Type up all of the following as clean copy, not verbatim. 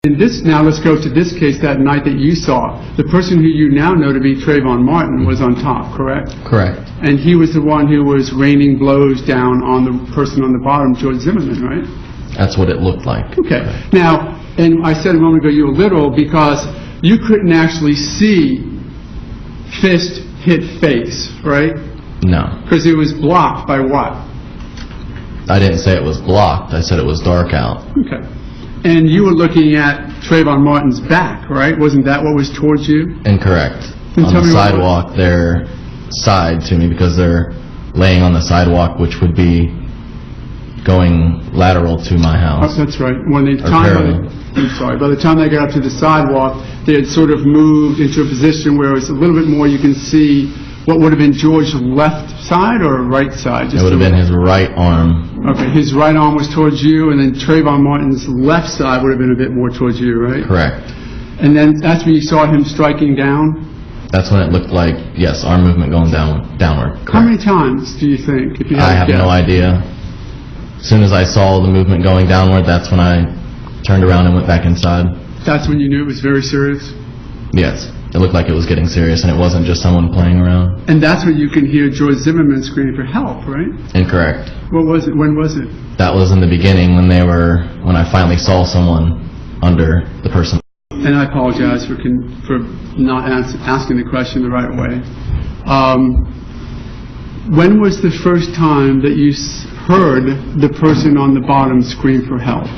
Now let's go to this case that night that you saw. The person who you now know to be Trayvon Martin was on top, correct? Correct. And he was the one who was raining blows down on the person on the bottom, George Zimmerman, right? That's what it looked like. Okay. Now, and I said a moment ago you were literal because you couldn't actually see fist hit face, right? No. Because it was blocked by what? I didn't say it was blocked. I said it was dark out. Okay. And you were looking at Trayvon Martin's back, right? Wasn't that what was towards you? Incorrect. Then On the sidewalk, they're side to me because they're laying on the sidewalk, which would be going lateral to my house. Oh, that's right. By the time they got up to the sidewalk, they had sort of moved into a position where it was a little bit more you can see what would have been George's left side or right side? It would have been his right arm. Okay, his right arm was towards you, and then Trayvon Martin's left side would have been a bit more towards you, right? Correct. And then that's when you saw him striking down? That's when it looked like, yes, arm movement going downward. Correct. How many times do you think? If you I have no idea. As soon as I saw the movement going downward, that's when I turned around and went back inside. That's when you knew it was very serious? Yes. It looked like it was getting serious, and it wasn't just someone playing around. And that's when you can hear George Zimmerman screaming for help, right? Incorrect. What was it? When was it? That was in the beginning when I finally saw someone under the person. And I apologize for not asking the question the right way. When was the first time that you heard the person on the bottom scream for help?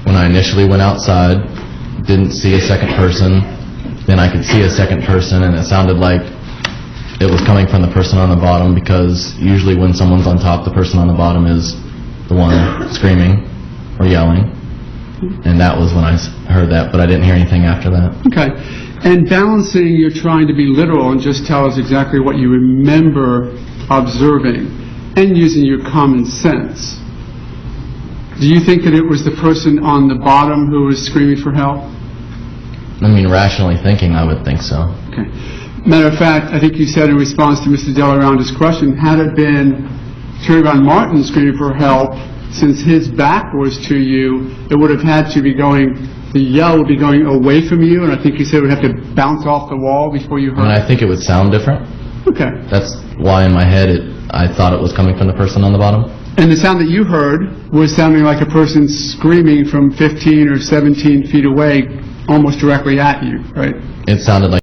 When I initially went outside, didn't see a second person. Then I could see a second person, and it sounded like it was coming from the person on the bottom, because usually when someone's on top, the person on the bottom is the one screaming or yelling. And that was when I heard that, but I didn't hear anything after that. Okay. And balancing, you're trying to be literal and just tell us exactly what you remember observing and using your common sense. Do you think that it was the person on the bottom who was screaming for help? I mean, rationally thinking, I would think so. Okay. Matter of fact, I think you said in response to Mr. Delarounde's question, had it been Trayvon Martin screaming for help, since his back was to you, it would have had to be the yell would be going away from you, and I think you said it would have to bounce off the wall before you heard it. And I think it would sound different. Okay. That's why in my head I thought it was coming from the person on the bottom. And the sound that you heard was sounding like a person screaming from 15 or 17 feet away, almost directly at you, right? It sounded like